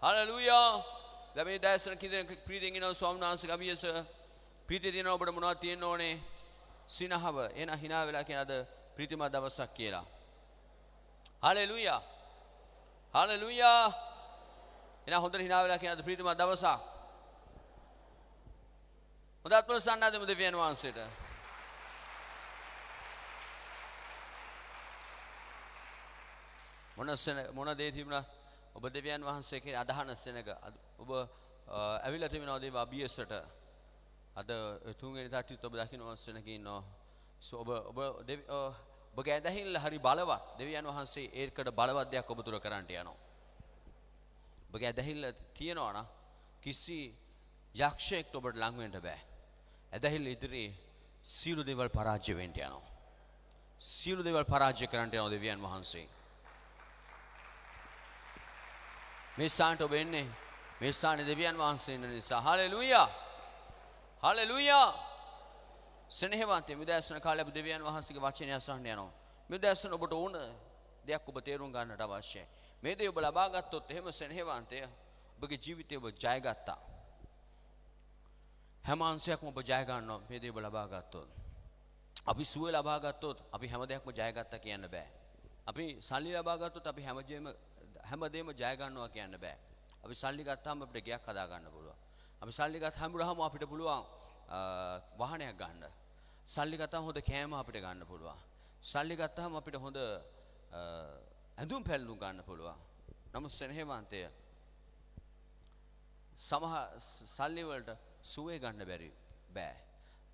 Hallelujah. දැන් මේ දැසන කිදෙන ප්‍රීතියෙන් ඉනව ස්වාමීන් වහන්සේ ගමියස ප්‍රීතිය දිනන ඔබට මොනවද තියෙන්න ඕනේ? සිනහව. එන hina වෙලා කියන අද ප්‍රීතිමත් දවසක් කියලා. හලෙලූයා. හලෙලූයා. එන හොඳට hina වෙලා කියන අද ප්‍රීතිමත් දවසක්. හොඳත් ප්‍රසන්න දෙමු දෙවියන් වහන්සේට. මොන දේ තිබුණත් ඔබ දෙවියන් වහන්සේ කියන අදහන සෙනග ඔබ ඇවිල්ලා තිබෙනවා දේව අභියසට. අද තුන්වෙනි තට්ටියත් ඔබ දකින්න සෙනග ඉන්නවා. ඔබගේ ඇදහිල්ල හරි බලවත්. දෙවියන් වහන්සේ ඒකට බලවත් දෙයක් ඔබ තුල කරන්නට යනවා. ඔබගේ ඇදහිල්ල තියනවා නම් කිසි යක්ෂයෙක්ට ඔබට ලං වෙන්න බෑ. ඇදහිල්ල ඉදිරියේ සියලු දේවල් පරාජය වෙන්න යනවා. සියලු දේවල් පරාජය කරන්නට යනවා දෙවියන් වහන්සේ. මේ ස්ථානට ඔබ එන්නේ මේ ස්ථානයේ දෙවියන් වහන්සේ ඉන්න නිසා. හලෙලූයා. හලෙලූයා. ස්නේහවන්තය මුදෑසන කාලේ අපි දෙවියන් වහන්සේගේ වචනය අසන්න යනවා. මුදෑසන ඔබට ඕන දෙයක් ඔබ තේරුම් ගන්නට අවශ්‍යයි. මේ දේ ඔබ ලබා ගත්තොත් එහෙම ස්නේහවන්තය ඔබගේ ජීවිතය ඔබ ජය ගත්තා. හැම අංශයක්ම ඔබ ජය ගන්නවා මේ දේ ඔබ ලබා ගත්තොත්. අපි සුවය ලබා ගත්තොත් අපි හැම දෙයක්ම ජය ගත්තා කියන්න බෑ. අපි සල්ලි ලබා ගත්තොත් අපි හැමදේම ජය ගන්නවා කියන්න බෑ. අපි සල්ලි ගත්තාම අපිට ගයක් හදා ගන්න පුළුවන්. අපි සල්ලි ගත්ත හැමදාම අපිට පුළුවන් වාහනයක් ගන්න. සල්ලි ගත්තාම හොඳ කෑම අපිට ගන්න පුළුවන්. සල්ලි ගත්තාම අපිට හොඳ ඇඳුම් පැළඳුම් ගන්න පුළුවන්. නමුත් ස්නේහවන්තය සමහර සල්ලි වලට සුවේ ගන්න බෑ.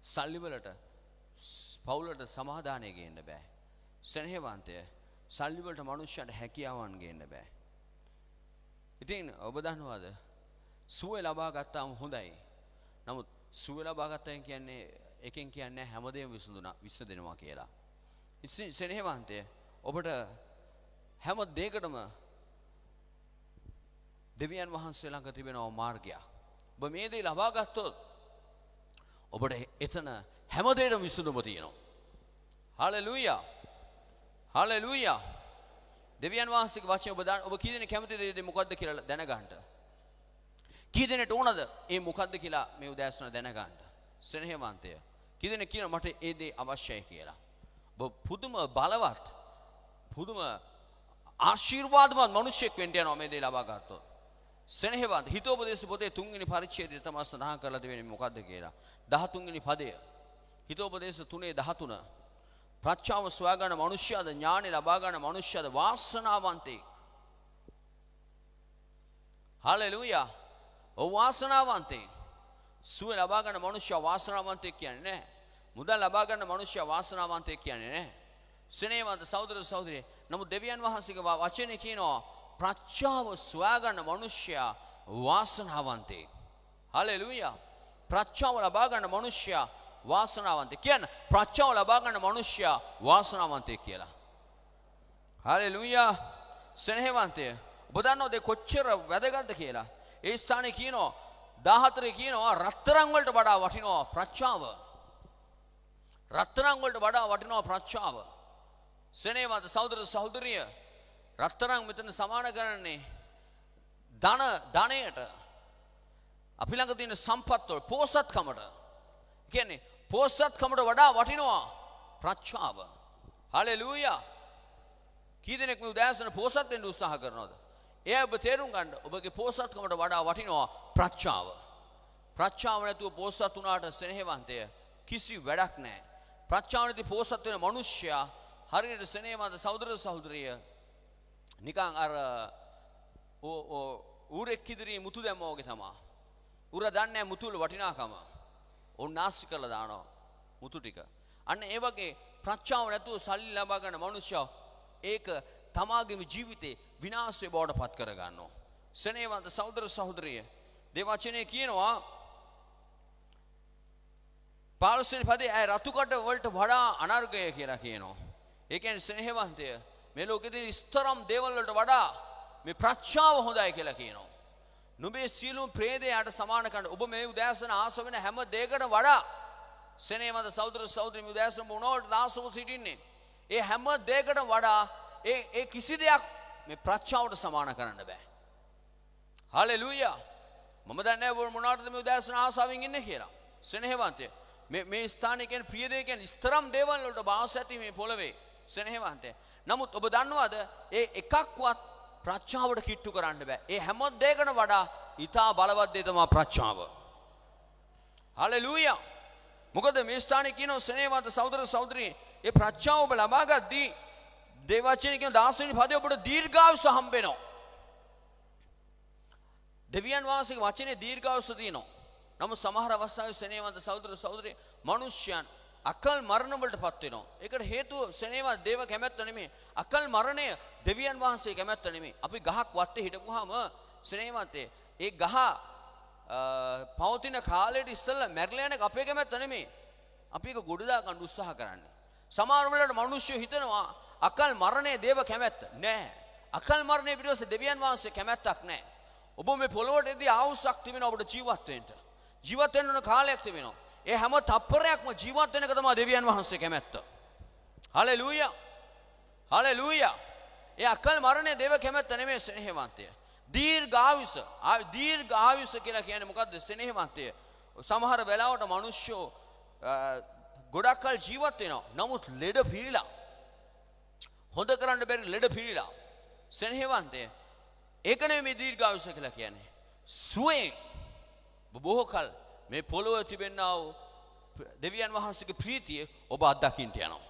සල්ලි වලට පවුලට සමාදානය ගේන්න බෑ. ස්නේහවන්තය සල්ලි වලට මනුෂ්‍යයන්ට හැකියාවන් ගේන්න බෑ. ඉතින් ඔබ දන්නවද සුවය ලබා ගත්තාම හොඳයි. නමුත් සුවය ලබා ගත්තා කියන්නේ එකෙන් කියන්නේ හැමදේම විසඳෙනවා කියලා. ඉතින් ස්නේහවන්තය ඔබට හැම දෙයකටම දෙවියන් වහන්සේ ළඟ තිබෙනවා මාර්ගයක්. ඔබ මේ දේ ලබා ගත්තොත් ඔබට එතන හැම දෙයකම විසඳුම තියෙනවා. හලෙලූයා. හලෙලූයා. දෙවියන් වහන්සේගේ වචනේ ඔබ කී දෙනෙක් කැමතිද මේ මොකද්ද කියලා දැනගන්න? කී දෙනෙක්ට ඕනද මේ මොකද්ද කියලා මේ උදෑසන දැනගන්න? ස්නේහවන්තය කී දෙනෙක් කියනවා මට ඒ දේ අවශ්‍යයි කියලා? ඔබ පුදුම බලවත් පුදුම ආශිර්වාදවත් මිනිසෙක් වෙන්න යනවා මේ දේ ලබා ගත්තොත්. ස්නේහවන්ත හිතෝපදේශ පොතේ 3 වෙනි පරිච්ඡේදයේ තමයි සඳහන් කරලා දෙන්නේ මොකද්ද කියලා. 13 වෙනි පදය. හිතෝපදේශ 3:13 ප්‍රඥාව සොයා ගන්න මනුෂ්‍යයාද ඥානෙ ලබා ගන්න මනුෂ්‍යයාද වාසනාවන්තයෙක්. හලෙලූයා. ඔව් වාසනාවන්තයෙක්. සුවය ලබා ගන්න මනුෂ්‍යයා වාසනාවන්තයෙක් කියන්නේ නැහැ. මුදල් ලබා ගන්න මනුෂ්‍යයා වාසනාවන්තයෙක් කියන්නේ නැහැ. ස්නේහවන්ත සහෝදර සහෝදරිය. නමුත් දෙවියන් වහන්සේගේ වචනේ කියනවා ප්‍රඥාව සොයා ගන්න මනුෂ්‍යයා වාසනාවන්තයෙක්. හලෙලූයා. ප්‍රඥාව ලබා ගන්න මනුෂ්‍යයා වාසනාවන්තයෙක්. කියන්නේ ප්‍රඥාව ලබා ගන්න මනුෂ්‍යයා වාසනාවන්තයෙක් කියලා. හලෙලූයා. ස්නේහවන්තය ඔබ දන්නවද කොච්චර වැදගත්ද කියලා? ඒ ස්ථානේ කියනවා 14 කියනවා රත්තරන් වලට වඩා වටිනවා ප්‍රඥාව. රත්තරන් වලට වඩා වටිනවා ප්‍රඥාව. ස්නේහවන්ත සහෝදර සහෝදරිය රත්තරන් මෙතන සමාන කරන්නේ ධනයට. අපි ළඟ තියෙන සම්පත් වල පෝසත්කමට. කියන්නේ පෝසත්කමට වඩා වටිනවා ප්‍රඥාව. හලෙලූයා. කී දෙනෙක් මේ උදෑසන පෝසත් වෙන්න උත්සාහ කරනවද? ඒ ඔබ තේරුම් ගන්න ඔබගේ පෝසත්කමට වඩා වටිනවා ප්‍රඥාව. ප්‍රඥාව නැතුව පෝසත් වුණාට ස්නේහවන්තය කිසි වැඩක් නැහැ. ප්‍රඥාව නැති පෝසත් වෙන මිනිස්සයා හරියට ස්නේහවන්ත සහෝදර සහෝදරිය නිකන් අර ඌරෙක් ඉදිරියේ මුතු දැම්මා වගේ තමයි. ඌර දන්නේ මුතු වල වටිනාකම. ඔවුන් නාස්ති කරලා දානවා මුතු ටික. අන්න ඒ වගේ ප්‍රඥාව නැතුව සල්ලි ලබා ගන්න මිනිස්සයා ඒක තමාගේම ජීවිතේ විනාශය බවට පත් කර ගන්නවා. ස්නේහවන්ත සහෝදර සහෝදරිය දේවචනේ කියනවා 15 වෙනි පදේ අය රතු කඩ වලට වඩා අනර්ගය කියලා කියනවා. ඒ කියන්නේ ස්නේහවන්තය මේ ලෝකෙදී ස්තරම් දේවල් වලට වඩා මේ ප්‍රඥාව හොඳයි කියලා කියනවා. නුඹේ සියලුම ප්‍රේතයාට සමාන කරන ඔබ මේ උදෑසන ආස වෙන හැම දෙයකට වඩා ස්නේහවන්ත සහෝදර සහෝදරි මේ උදෑසන මොනවට දාසව සිටින්නේ. ඒ හැම දෙයකට වඩා ඒ කිසි දෙයක් මේ ප්‍රඥාවට සමාන කරන්න බෑ. හලෙලූයා. මම දන්නේ මොනවටද මේ උදෑසන ආසාවෙන් ඉන්නේ කියලා. සෙනෙහවන්තය. මේ ස්ථානයේ කියන්නේ ප්‍රිය දේ කියන්නේ ස්තරම් දේවල් වලට වාස ඇති මේ පොළවේ. සෙනෙහවන්තය. නමුත් ඔබ දන්නවද ඒ එකක්වත් ප්‍රඥාවට කිට්ටු කරන්න බෑ. ඒ හැම දෙයකටම වඩා ඊටා බලවත් දේ තමයි ප්‍රඥාව. හලෙලූයා. මොකද මේ ස්ථානයේ කියනවා සෙනෙහවන්ත සහෝදර සහෝදරී ඒ ප්‍රඥාව ඔබ ලබා ගද්දී දේවචනේ කියන 16 වෙනි පදේ ඔබට දීර්ඝායුෂ හම්බ වෙනවා. දෙවියන් වහන්සේගේ වචනේ දීර්ඝායුෂ තියෙනවා. නමුත් සමහර අවස්ථාවේ සෙනෙහවන්ත සහෝදර සහෝදරී මිනිස්යන් අකල් මරණ වලටපත් වෙනවා. ඒකට හේතුව සෙනෙහවන්ත දේව කැමැත්ත නෙමෙයි. අකල් මරණය දෙවියන් වහන්සේ කැමැත්ත නෙමෙයි. අපි ගහක් වත්තේ හිටපුවාම සෙනෙහවන්තේ ඒ ගහ පවතින කාලෙට ඉස්සෙල්ලා මැරිලා යන එක අපේ කැමැත්ත නෙමෙයි. අපි ඒක ගොඩ දා ගන්න උත්සාහ කරන්නේ. සමහර වෙලාවට මිනිස්සු හිතනවා අකල් මරණය දේව කැමැත්ත නෑ. අකල් මරණය පිටුපස්සේ දෙවියන් වහන්සේ කැමැත්තක් නෑ. ඔබ මේ පොළොවටදී ආවුසක් තිබෙනවා ඔබට ජීවත් වෙන්න. ජීවත් වෙන්න ඕන කාලයක් තිබෙනවා. ඒ හැම තප්පරයක්ම ජීවත් වෙන එක තමයි දෙවියන් වහන්සේ කැමැත්ත. හලෙලූයා. හලෙලූයා. ඒ අකල් මරණය දේව කැමැත්ත නෙමෙයි සෙනෙහවන්තය. දීර්ඝායුෂ කියලා කියන්නේ මොකද්ද? සෙනෙහවන්තය. සමහර වෙලාවට මිනිස්සු ගොඩක් කල් ජීවත් වෙනවා. නමුත් ලෙඩ පිළිලා. හොඳ කරන්න බැරි ලෙඩ පිළිලා. සෙනෙහවන්තය. ඒක නෙමෙයි මේ දීර්ඝායුෂ කියලා කියන්නේ. සුවයෙන් බොහෝ කල් මේ පොළොවේ තිබෙනා වූ දෙවියන් වහන්සේගේ ප්‍රීතිය ඔබ අත්දකින්න යනවා.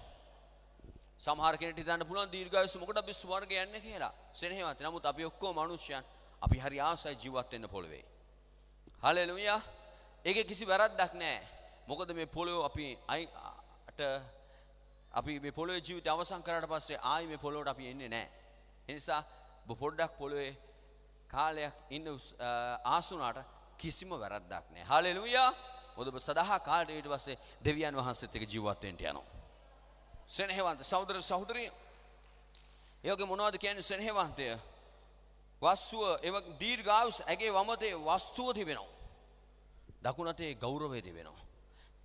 සමහර කෙනෙක්ට හිතන්න පුළුවන් දීර්ඝායුෂ මොකටද අපි ස්වර්ගය යන්නේ කියලා. සෙනෙහවන්ත. නමුත් අපි ඔක්කොම මිනිස්යන් අපි හරි ආසයි ජීවත් වෙන්න පොළොවේ. හලෙලූයා. ඒකේ කිසි වැරද්දක් නැහැ. මොකද මේ පොළොව අපි මේ පොළොවේ ජීවිතය අවසන් කරාට පස්සේ ආයි මේ පොළොවට අපි එන්නේ නැහැ. ඒ නිසා ඔබ පොඩ්ඩක් පොළොවේ කාලයක් ඉන්න ආසුනාට කිසිම වැරද්දක් නැහැ. හලෙලූයා. මොකද ඔබ සදා කාලයට ඊට පස්සේ දෙවියන් වහන්සේත් එක්ක ජීවත් වෙන්න යනවා. සෙනෙහවන්ත සහෝදර සහෝදරිය. ඒ වගේ මොනවද කියන්නේ සෙනෙහවන්තය? වස්තුව එවක දීර්ඝායුෂ ඇගේ වමතේ වස්තුව තිබෙනවා. දකුණතේ ගෞරවය තිබෙනවා.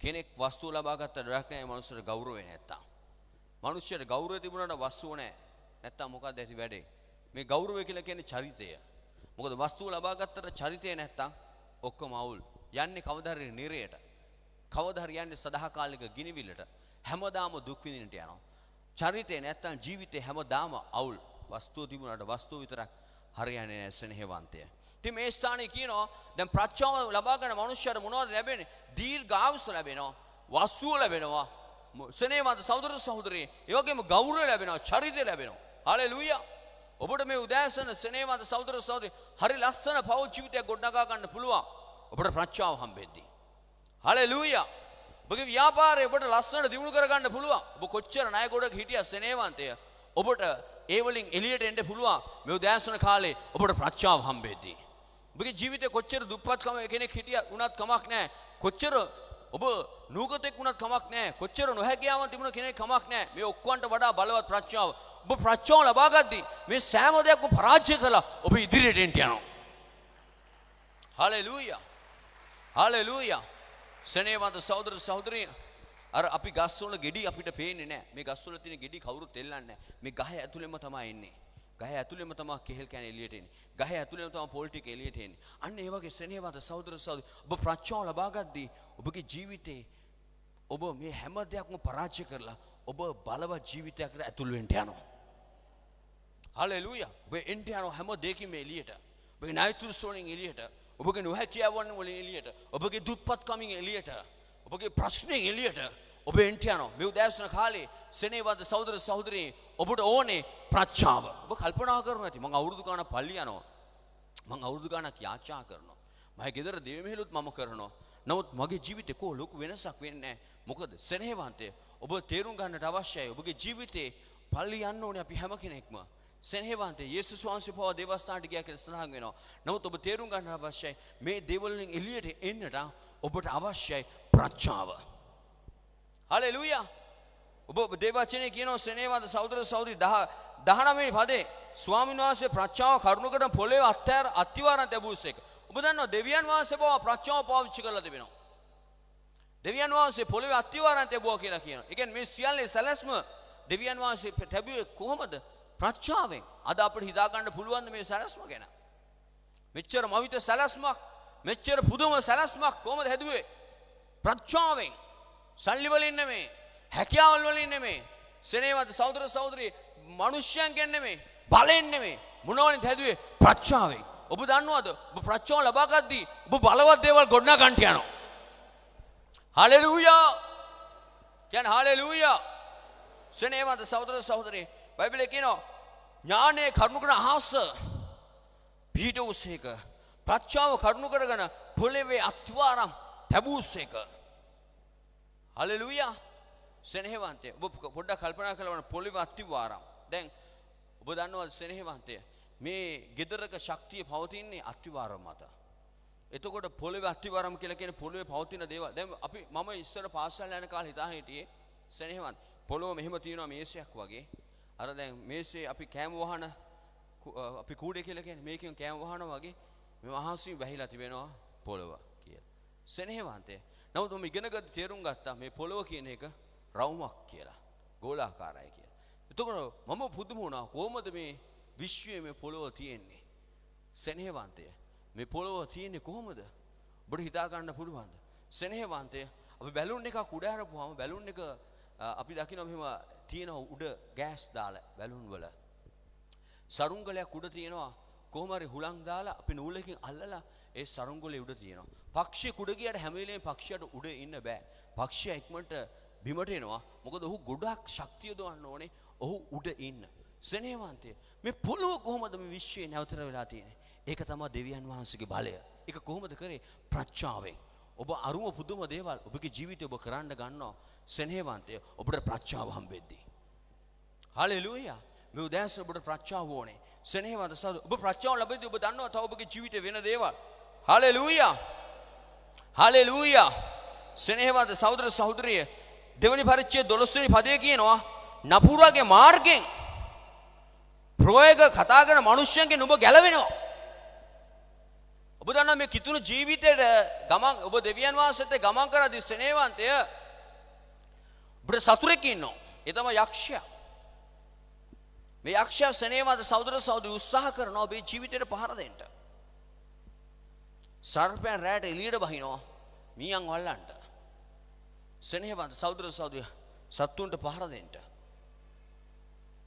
කෙනෙක් වස්තුව ලබා ගත්ත දඩක් නැහැ මනුස්සයට ගෞරවය නැත්තම්. මනුස්සයට ගෞරවය තිබුණාට වස්තුව නැහැ. නැත්තම් මොකක්ද ඇති වැඩේ? මේ ගෞරවය කියලා කියන්නේ චරිතය. මොකද වස්තුව ලබා ගත්තට චරිතය නැත්තම් ඔක්කොම අවුල්. යන්නේ කවදා හරි නිරයට. කවදා හරි යන්නේ සදාකාලික ගිනිවිලට. හැමදාම දුක් විඳින්නට යනවා. චරිතය නැත්තම් ජීවිතේ හැමදාම අවුල්. වස්තුව තිබුණාට වස්තුව විතරක් හරියන්නේ නැහැ සෙනෙහවන්තය. ඉතින් මේ ස්ථානයේ කියනවා දැන් ප්‍රඥාව ලබා ගන්න මනුෂ්‍යයට මොනවද ලැබෙන්නේ? දීර්ඝායුෂ ලැබෙනවා. වස්තුව ලැබෙනවා. සෙනෙහවන්ත සහෝදර සහෝදරිය. ඒ වගේම ගෞරවය ලැබෙනවා. චරිතය ලැබෙනවා. හලෙලූයා. ඔබට මේ උදෑසන සෙනෙහවන්ත සහෝදර සහෝදරිය හරි ලස්සන පෞල් ජීවිතයක් ගොඩනගා ගන්න පුළුවන්. ඔබට ප්‍රඥාව හම්බෙද්දී. හලෙලූයා. ඔබගේ ව්‍යාපාරය ඔබට ලස්සනට දියුණු කරගන්න පුළුවන්. ඔබ කොච්චර ණය ගොඩක හිටියා සෙනෙහවන්තය. ඔබට ඒ වලින් එළියට එන්න පුළුවන්. මේ උදෑසන කාලේ ඔබට ප්‍රඥාව හම්බෙද්දී. ඔබගේ ජීවිතේ කොච්චර දුප්පත්කම කෙනෙක් හිටියා වුණත් කමක් නැහැ. කොච්චර ඔබ නූගතෙක් වුණත් කමක් නැහැ. කොච්චර නොහැකියාවක් තිබුණ කෙනෙක් කමක් නැහැ. මේ ඔක්කොන්ට වඩා බලවත් ප්‍රඥාව. ඔබ ප්‍රඥාව ලබා ගද්දී මේ සෑම දෙයක්ම පරාජය කළා ඔබ ඉදිරියට එන්න යනවා. හලෙලූයා. හලෙලූයා. සෙනෙහවන්ත සහෝදර සහෝදරිය අර අපි ගස්වල ගෙඩි අපිට පේන්නේ නැහැ. මේ ගස්වල තියෙන ගෙඩි කවුරුත් එල්ලන්නේ නැහැ. මේ ගහ ඇතුළෙම තමයි එන්නේ. ගහ ඇතුළෙම තමයි කෙහෙල් කෑන එළියට එන්නේ. ගහ ඇතුළෙම තමයි පොල් ටික එළියට එන්නේ. අන්න ඒ වගේ සෙනෙහවන්ත සහෝදර සහෝදරි ඔබ ප්‍රඥාව ලබා ගද්දී ඔබගේ ජීවිතේ ඔබ මේ හැම දෙයක්ම පරාජය කරලා ඔබ බලවත් ජීවිතයකට ඇතුල් වෙන්න යනවා. හලෙලූයා. ඔබ එන්න යනවා හැම දෙයකින්ම එළියට. ඔබගේ ණයතුරුස්වලින් එළියට. ඔබගේ නොහැකියාවන් වලින් එළියට. ඔබගේ දුප්පත්කමින් එළියට. ඔබගේ ප්‍රශ්නෙන් එළියට. ඔබ එන්න යනවා. මේ උදෑසන කාලේ සෙනෙහවන්ත සහෝදර සහෝදරිය ඔබට ඕනේ ප්‍රඥාව. ඔබ කල්පනා කරනවා ඇති මම අවුරුදු ගාණක් පල්ලි යනවා. මම අවුරුදු ගාණක් යාචනා කරනවා. මගේ ගෙදර දේව මෙහෙලුත් මම කරනවා. නමුත් මගේ ජීවිතේ කො ලොකු වෙනසක් වෙන්නේ නැහැ. මොකද සෙනෙහවන්තය ඔබ තේරුම් ගන්නට අවශ්‍යයි. ඔබගේ ජීවිතේ පල්ලි යන්න ඕනේ අපි හැම කෙනෙක්ම. සෙනෙහවන්තය යේසුස් වහන්සේ පවා දේවස්ථානට ගියා කියලා සඳහන් වෙනවා. නමුත් ඔබ තේරුම් ගන්න අවශ්‍යයි මේ දේවල් වලින් එළියට එන්නට ඔබට අවශ්‍යයි ප්‍රඥාව. හලෙලූයා. ඔබ දේවචනේ කියනවා සෙනෙහවන්ත සහෝදර සහෝදරි 19 වෙනි පදේ ස්වාමීන් වහන්සේ ප්‍රඥාව කරුණකට පොළවේ අත්තිවාරම් ලැබුවසේක. ඔබ දන්නවා දෙවියන් වහන්සේ බව ප්‍රඥාව පාවිච්චි කරලා තිබෙනවා. දෙවියන් වහන්සේ පොළවේ අත්තිවාරම් ලැබුවා කියලා කියනවා. ඒ කියන්නේ මේ සියල්ලේ සැලැස්ම දෙවියන් වහන්සේ ලැබුවේ කොහොමද? ප්‍රඥාවෙන්. අද අපිට හිතා ගන්න පුළුවන් මේ සැලැස්ම ගැන. මෙච්චර මවිත සැලැස්මක්, මෙච්චර පුදුම සැලැස්මක් කොහොමද හැදුවේ? ප්‍රඥාවෙන්. සල්ලි වලින් නෙමෙයි, හැකියාවල් වලින් නෙමෙයි, සෙනෙහවන්ත සහෝදර සහෝදරී මිනිස්යන්ගෙන් නෙමෙයි, බලෙන් නෙමෙයි, මොනවලින්ද හැදුවේ? ප්‍රඥාවෙන්. ඔබ දන්නවද? ඔබ ප්‍රඥාව ලබා ගද්දී ඔබ බලවත් දේවල් ගොඩනගා ගන්න යනවා. හලෙලූයා. කියන්නේ හලෙලූයා. සෙනෙහවන්ත සහෝදර සහෝදරී බයිබලයේ කියනවා ඥානයේ කරුණු කරන අහස පිහිට වූසේක, ප්‍රඥාව කරුණු කරගෙන පොළවේ අත්වාරම් තැබූසේක. හලෙලූයා. සෙනෙහවන්තය ඔබ පොඩ්ඩක් කල්පනා කරලා පොළවේ අත්වාරම්. දැන් ඔබ දන්නවද සෙනෙහවන්තය මේ ගෙදරක ශක්තිය පවතින්නේ අත්වාරම් මත. එතකොට පොළවේ අත්වාරම් කියලා කියන්නේ පොළවේ පවතින දේවල්. දැන් මම ඉස්සර පාසල් යන කාලේ හිතා හිටියේ සෙනෙහවන්ත පොළොව මෙහෙම තියෙනවා මේසයක් වගේ. අර දැන් මේසේ අපි කෑම වහන අපි කූඩේ කියලා කියන්නේ මේකෙන් කෑම වහනවා වගේ මේ අහසින් වැහිලා තිබෙනවා පොළොව කියලා. සෙනෙහවන්තය. නමුත් මම ඉගෙනගත්ත තේරුම් ගත්තා මේ පොළොව කියන එක රවුමක් කියලා. ගෝලාකාරයි කියලා. එතකොට මම පුදුම වුණා කොහොමද මේ විශ්වයේ මේ පොළොව තියෙන්නේ? සෙනෙහවන්තය. මේ පොළොව තියෙන්නේ කොහොමද? ඔබට හිතා ගන්න පුළුවන්ද? සෙනෙහවන්තය. අපි බැලුන් එකක් උඩ හරපුවාම බැලුන් එක අපි දකිනවා මෙහෙම තියෙනවා උඩ ගෑස් දාලා බැලුන් වල. සරුංගලයක් උඩ තියෙනවා කොහොම හරි හුලං දාලා අපි නූලකින් අල්ලලා ඒ සරුංගලේ උඩ තියෙනවා. පක්ෂිය කුඩ ගියට හැම වෙලේම පක්ෂියට උඩ ඉන්න බෑ. පක්ෂියා ඉක්මනට බිමට එනවා. මොකද ඔහු ගොඩක් ශක්තිය දවන්න ඕනේ. ඔහු උඩ ඉන්න. සෙනෙහවන්තය. මේ පොළොව කොහොමද මේ විශ්වයේ නැවතර වෙලා තියෙන්නේ? ඒක තමයි දෙවියන් වහන්සේගේ බලය. ඒක කොහොමද කරේ? ප්‍රඥාවෙන්. ඔබ අරුම පුදුම දේවල් ඔබගේ ජීවිතේ ඔබ කරන්න ගන්නවා. සෙනෙහවන්තය ඔබට ප්‍රඥාව හම්බෙද්දී. හලෙලූයා. මේ උදෑසන ඔබට ප්‍රඥාව ඕනේ. සෙනෙහවන්ත සහෝදර ඔබ ප්‍රඥාව ලැබෙද්දී ඔබ දන්නවා තව ඔබගේ ජීවිතේ වෙන දේවල්. හලෙලූයා. හලෙලූයා. සෙනෙහවන්ත සහෝදර සහෝදරිය දෙවනි පරිච්ඡේද 12 වෙනි පදයේ කියනවා නපුරගේ මාර්ගෙන් ප්‍රයෝග කතා කරන මිනිස්සුන්ගෙන් ඔබ ගැලවෙනවා. ඔබ දන්නා මේ කිතුණු ජීවිතේට ගමන් ඔබ දෙවියන් වහන්සේත් ගමන් කරද්දී සෙනෙහවන්තය ඔබට සතුරෙක් ඉන්නවා. ඒ තමයි යක්ෂයා. මේ යක්ෂයා සෙනෙහවන්ත සහෝදර සහෝදරි උත්සාහ කරනවා ඔබේ ජීවිතේට පහර දෙන්න. සර්පයන් රැට එළියට බහිනවා මීයන් වල්ලන්න. සෙනෙහවන්ත සහෝදර සහෝදරිය සත්තුන්ට පහර දෙන්න.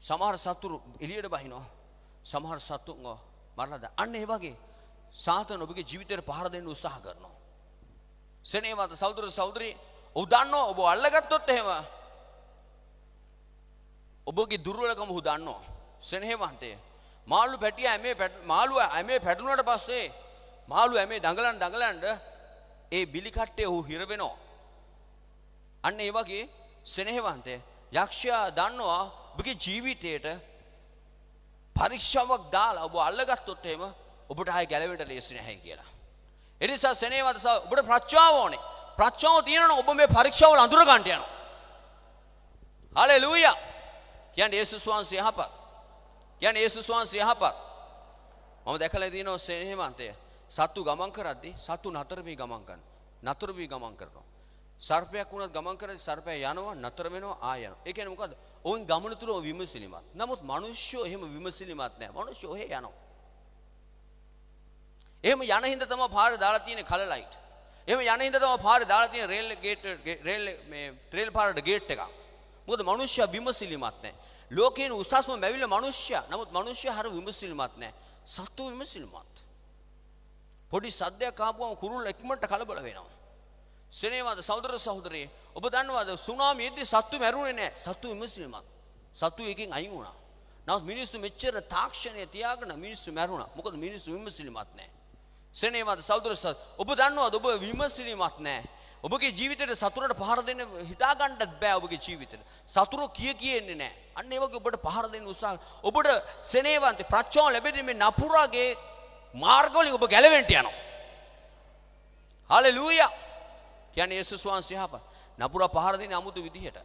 සමහර සතුරු එළියට බහිනවා. සමහර සතුන්ව මරලා දාන්න. අන්න ඒ වගේ සාතන ඔබගේ ජීවිතේට පහර දෙන්න උත්සාහ කරනවා. සෙනෙහවන්ත සහෝදර සහෝදරිය ඔව් දන්නවා ඔබ අල්ලගත්තොත් එහෙම ඔබගේ දුර්වලකම ඔහු දන්නවා. සෙනෙහවන්තය. මාළු පැටිය ඇමේ පැටුනට පස්සේ මාළු ඇමේ දඟලන්න ඒ බිලි කට්ටේ ඔහු හිර වෙනවා. අන්න ඒ වගේ සෙනෙහවන්තය යක්ෂයා දන්නවා ඔබගේ ජීවිතේට පරීක්ෂාවක් දාලා ඔබ අල්ලගත්තොත් එහෙම ඔබට ආයෙ ගැලවෙන්න ලේසි නැහැ කියලා. ඒ නිසා සෙනෙහවන්ත ඔබට ප්‍රඥාව ඕනේ. ප්‍රඥාව තියෙනවා ඔබ මේ පරීක්ෂාවල අඳුර ගන්න යනවා. හලෙලූයා. කියන්නේ යේසුස් වහන්සේ යහපත්. කියන්නේ යේසුස් වහන්සේ යහපත්. මම දැකලා තියෙනවා සෙනෙහවන්තය සත්තු ගමන් කරද්දී සත්තු නතර වී ගමන් කරනවා. සර්පයක් වුණත් ගමන් කරද්දී සර්පයා යනවා නතර වෙනවා ආය යනවා. ඒ කියන්නේ මොකද්ද? ඔවුන් ගමන තුල විමසිලිමත්. නමුත් මිනිස්සු එහෙම විමසිලිමත් නැහැ. මිනිස්සු ඔහෙ යනවා. එහෙම යන හින්දා තමයි පාරේ දාලා තියෙන කලර් ලයිට්. එහෙම යන හින්දා තමයි පාරේ දාලා තියෙන රේල් පාරට ගේට් එකක්. මොකද මිනිස්සයා විමසිලිමත් නැහැ. ලෝකේන උසස්ම මැවිල මිනිස්සයා. නමුත් මිනිස්සයා හර විමසිලිමත් නැහැ. සත්තු විමසිලිමත්. පොඩි සද්දයක් ආපුවම කුරුල්ල ඉක්මනට කලබල වෙනවා. සෙනෙහවන්ත සහෝදර සහෝදරිය ඔබ දන්නවද සුනාමියේදී සත්තු මැරුණේ නැහැ. සත්තු විමසිලිමත්. සත්තු එකෙන් අයින් වුණා. නමුත් මිනිස්සු මෙච්චර තාක්ෂණය තියාගෙන මිනිස්සු මැරුණා. මොකද මිනිස්සු විමසිලිමත් නැහැ. සෙනෙහවන්ත සහෝදර සහෝදරිය ඔබ දන්නවද ඔබ විමසිලිමත් නැහැ. ඔබගේ ජීවිතේට සතුරට පහර දෙන්න හිතා ගන්නත් බෑ ඔබගේ ජීවිතේට. සතුරු කියෙන්නේ නැහැ. අන්න ඒ වගේ ඔබට පහර දෙන්න උත්සාහ. ඔබට සෙනෙහවන්ත ප්‍රඥාව ලැබෙන්නේ මේ නපුරගේ මාර්ගවලින් ඔබ ගැලවෙන්න යනවා. හලෙලූයා. කියන්නේ යේසුස් වහන්සේ යහපත්. නපුර පහර දෙන්නේ 아무තු විදිහට.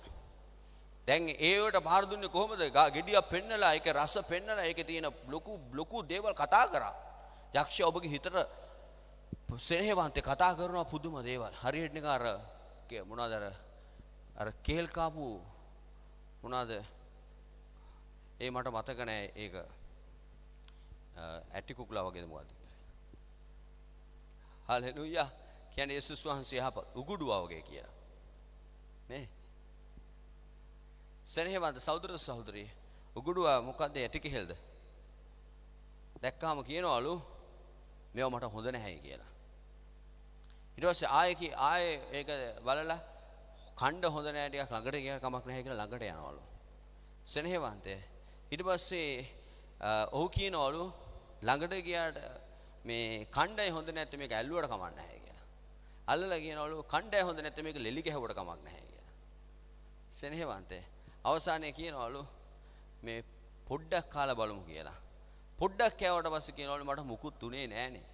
දැන් ඒවට පහර දුන්නේ කොහොමද? ගෙඩියක් පෙන්නලා ඒකේ රස පෙන්නලා ඒකේ තියෙන ලොකු දේවල් කතා කරා. යක්ෂයා ඔබගේ හිතට සෙනෙහවන්තේ කතා කරනවා පුදුම දේවල්. හරියට නිකන් මොනවාද අර කේල් කාපු මොනවාද ඒ මට මතක නැහැ ඒක ඇටි කුකුලා වගේද මොකද්ද හලෙලූයා. කියන්නේ යේසුස් වහන්සේ යහපත් උගුඩුවා වගේ කියලා. නේ? සෙනෙහවන්ත සහෝදර සහෝදරිය උගුඩුවා මොකද්ද යටි කෙහෙල්ද? දැක්කාම කියනවලු මේව මට හොඳ නැහැ කියලා. ඊට පස්සේ ආයේ ඒක බලලා කණ්ඩ හොඳ නැහැ ටිකක් ළඟට ගියා කමක් නැහැ කියලා ළඟට යනවලු. සෙනෙහවන්තේ ඊට පස්සේ ඔහු කියනවලු ළඟට ගියාට මේ කණ්ඩයි හොඳ නැත්නම් මේක ඇල්ලුවට කමක් නැහැ කියලා. අල්ලලා කියනවලු කණ්ඩයි හොඳ නැත්නම් මේක ලෙලි ගැහුවට කමක් නැහැ කියලා. සෙනෙහවන්තේ අවසානයේ කියනවලු මේ පොඩ්ඩක් කාලා බලමු කියලා. පොඩ්ඩක් කෑවට පස්සේ කියනවලු මට මුකුත් උනේ නෑනේ.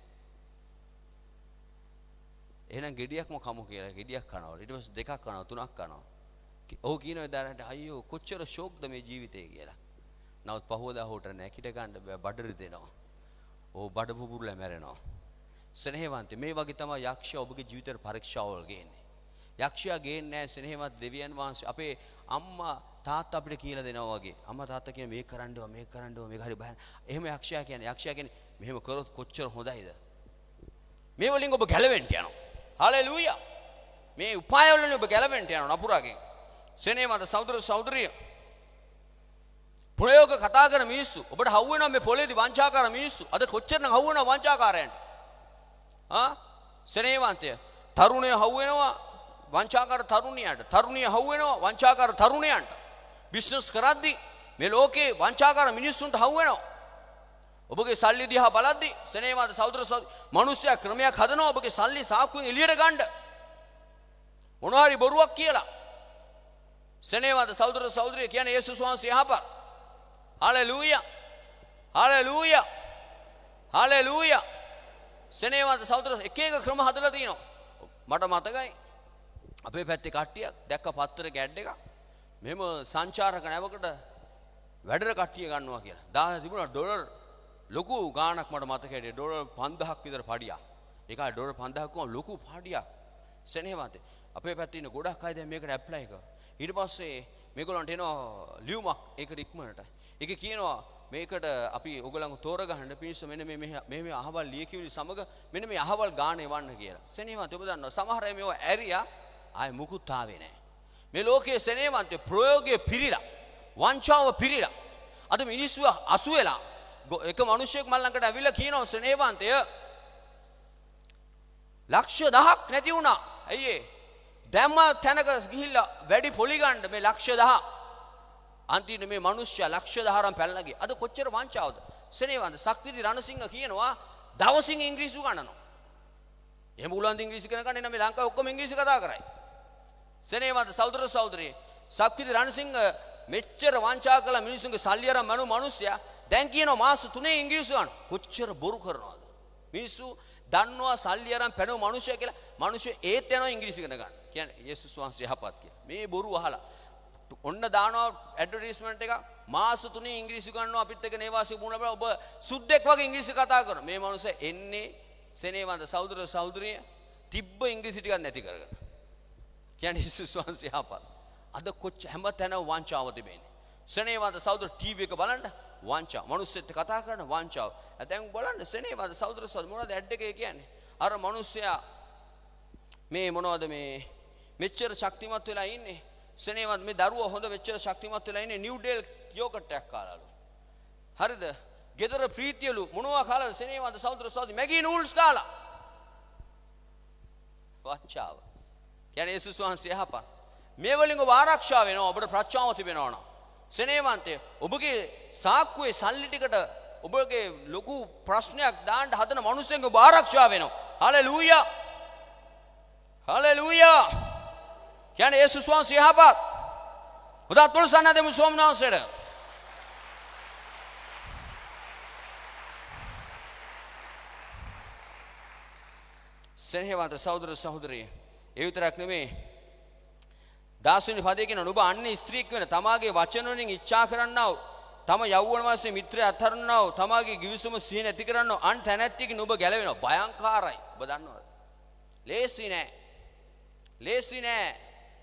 එහෙනම් ගෙඩියක්ම කමු කියලා ගෙඩියක් කනවලු. ඊට පස්සේ දෙකක් කනවා තුනක් කනවා. ඔහු කියනවා දාරට අයියෝ කොච්චර ෂොක්ද මේ ජීවිතේ කියලා. නමුත් පහවදා හොට නැකිට ගන්න බඩ රිදෙනවා. ඔව් බඩ පුපුරලා මැරෙනවා. සෙනෙහවන්තේ මේ වගේ තමයි යක්ෂයා ඔබගේ ජීවිතේ පරීක්ෂාවල් ගේන්නේ. යක්ෂයා ගේන්නේ නැහැ සෙනෙහවත් දෙවියන් වහන්සේ අපේ අම්මා තාත්තා අපිට කියලා දෙනවා වගේ. අම්මා තාත්තා කියන මේක කරන්න ඕන මේක කරන්න ඕන මේක හරි බයන. එහෙම යක්ෂයා කියන්නේ මෙහෙම කරොත් කොච්චර හොඳයිද? මේ වලින් ඔබ ගැලවෙන්න යනවා. හලෙලූයා. මේ උපාය වලින් ඔබ ගැලවෙන්න යනවා නපුරාගෙන්. සෙනෙහවන්ත සහෝදර සහෝදරිය ප්‍රයෝග කතා කරන මිනිස්සු ඔබට හවු වෙනවා මේ පොළේදී වංචාකාර මිනිස්සු. අද කොච්චරනම් හවු වෙනවා වංචාකාරයන්ට. සෙනෙහවන්තය තරුණය හවු වෙනවා වංචාකාර තරුණියට. තරුණිය හවු වෙනවා වංචාකාර තරුණයන්ට. බිස්නස් කරද්දී මේ ලෝකේ වංචාකාර මිනිස්සුන්ට හවු වෙනවා. ඔබගේ සල්ලි දිහා බලද්දී සෙනෙහවන්ත සහෝදර සහෝදරි මිනිස්සයා ක්‍රමයක් හදනවා ඔබගේ සල්ලි සාක්කුවෙන් එළියට ගන්න. මොනවා හරි බොරුවක් කියලා. සෙනෙහවන්ත සහෝදර සහෝදරිය කියන්නේ යේසුස් වහන්සේ යහපත්. හලෙලූයා. හලෙලූයා. හලෙලූයා. සෙනෙහවන්ත සහෝදර එක එක ක්‍රම හදලා තිනවා. මට මතකයි අපේ පැත්තේ කට්ටියක් දැක්ක පත්තරේ ගැඩ් එකක් මෙහෙම සංචාරක නැවකට වැඩට කට්ටිය ගන්නවා කියලා. දාලා තිබුණා ඩොලර් ලොකු ගාණක් මට මතකයි ඩොලර් 5000ක් විතර පඩියක්. ඒකයි ඩොලර් 5000ක් වුණා ලොකු පඩියක්. සෙනෙහවන්තේ අපේ පැත්තේ ඉන්න ගොඩක් අය දැන් මේකට ඇප්ලයි කරා. ඊට පස්සේ මේගොල්ලන්ට එනවා ලියුමක් ඒකට ඉක්මනට. ඒක කියනවා මේකට අපි ඔයගොල්ලන්ව තෝරගන්න පිණිස මෙන්න මේ අහවල් ලියකියවිලි සමග මෙන්න මේ අහවල් ගානේ වන්න කියලා. සෙනෙහවන්තේ ඔබ දන්නවා සමහර අය මේව ඇරියා ආයේ මුකුත් ආවේ නැහැ. මේ ලෝකයේ සෙනෙහවන්තේ ප්‍රයෝගයේ පිරිලා වංචාව පිරිලා අද මිනිස්සු අසු වෙලා එක මිනිහෙක් මල් ළඟට ඇවිල්ලා කියනවා සෙනෙහවන්තය ලක්ෂ 1000ක් නැති වුණා. අයියේ දැම්ම තැනක ගිහිල්ලා වැඩි පොලි ගන්න මේ ලක්ෂ 1000 අන්තිමට මේ මිනිස්සයා ලක්ෂ 1000ක් පැනලා ගියා. අද කොච්චර වංචාවද? සෙනෙහවන්ත ශක්තිති රණසිංහ කියනවා දවසින් ඉංග්‍රීසි උගන්වනවා. එහෙම උලන්ද ඉංග්‍රීසි කරන කන්නේ නම් මේ ලංකාවේ ඔක්කොම ඉංග්‍රීසි කතා කරයි. සෙනෙහවන්ත සහෝදර සහෝදරිය ශක්තිති රණසිංහ මෙච්චර වංචා කළ මිනිසුන්ගේ සල්ලි අරන් මනු මිනිස්සයා දැන් කියනවා මාස 3 ඉංග්‍රීසි ගන්න. කොච්චර බොරු කරනවද? මිනිස්සු දන්නවා සල්ලි අරන් පැනව මිනිස්සයා කියලා. මිනිස්සු ඒත් යනවා ඉංග්‍රීසි ඉගෙන ගන්න. කියන්නේ යේසුස් වහන්සේ යහපත් කියලා. මේ බොරු අහලා ඔන්න දානවා ඇඩ්වර්ටයිස්මන්ට් එක මාස 3 ඉංග්‍රීසි ගන්නවා අපිත් එක්ක නේවාසික මුණ බල ඔබ සුද්දෙක් වගේ ඉංග්‍රීසි කතා කරනවා. මේ මිනිස්සයා එන්නේ සෙනෙහවන්ත සහෝදර සහෝදරිය තිබ්බ ඉංග්‍රීසි ටිකක් නැති කරගෙන. කියන්නේ යේසුස් වහන්සේ යහපත්. අද කොච්චර හැම තැනම වංචාව තිබෙන්නේ. සෙනෙහවන්ත සහෝදර ටීවී එක බලන්න වංචාව. මිනිස්සුත් කතා කරන වංචාව. දැන් බලන්න සෙනෙහවන්ත සහෝදර සහෝදරි මොනවද ඇඩ් එකේ කියන්නේ? අර මිනිස්සයා මේ මොනවද මේ මෙච්චර ශක්තිමත් වෙලා ඉන්නේ. සෙනෙහවන්ත මේ දරුවා හොඳ මෙච්චර ශක්තිමත් වෙලා ඉන්නේ නිව්ඩේල් යෝගට් එකක් කාලාලු. හරිද? ගෙදර ප්‍රීතියලු මොනවා කාලාද සෙනෙහවන්ත සහෝදර සහෝදරි මැගී නූල්ස් කාලා. වංචාව. කියන්නේ යේසුස් වහන්සේ යහපත්. මේ වලින් ඔබ ආරක්ෂා වෙනවා ඔබට ප්‍රඥාව තිබෙනවා නම්. සෙනෙහවන්තය ඔබගේ සාක්කුවේ සල්ලි ටිකට ඔබගේ ලොකු ප්‍රශ්නයක් දාන්න හදන මිනිස්සුන්ගේ ඔබ ආරක්ෂා වෙනවා. හලෙලූයා. හලෙලූයා. කියන්නේ යේසුස් වහන්සේ යහපත්. උදා තුල්සන්න දෙමු ස්වාමීන් වහන්සේට. සෙනෙහවන්ත සහෝදර සහෝදරිය ඒ විතරක් නෙමෙයි 10 වෙනි පදයේ කියන ඔබ අන්නේ ස්ත්‍රියක් වෙන තමාගේ වචන වලින් ඉච්ඡා කරන්නා තම යෞවන වාසයේ මිත්‍රය අත්හරින්නා තමාගේ givisuma සිහින ඇති කරන්නා අන් තැනැත්තියකින් ඔබ ගැලවෙනවා. භයංකාරයි. ඔබ දන්නවද? ලේසි නෑ. ලේසි නෑ.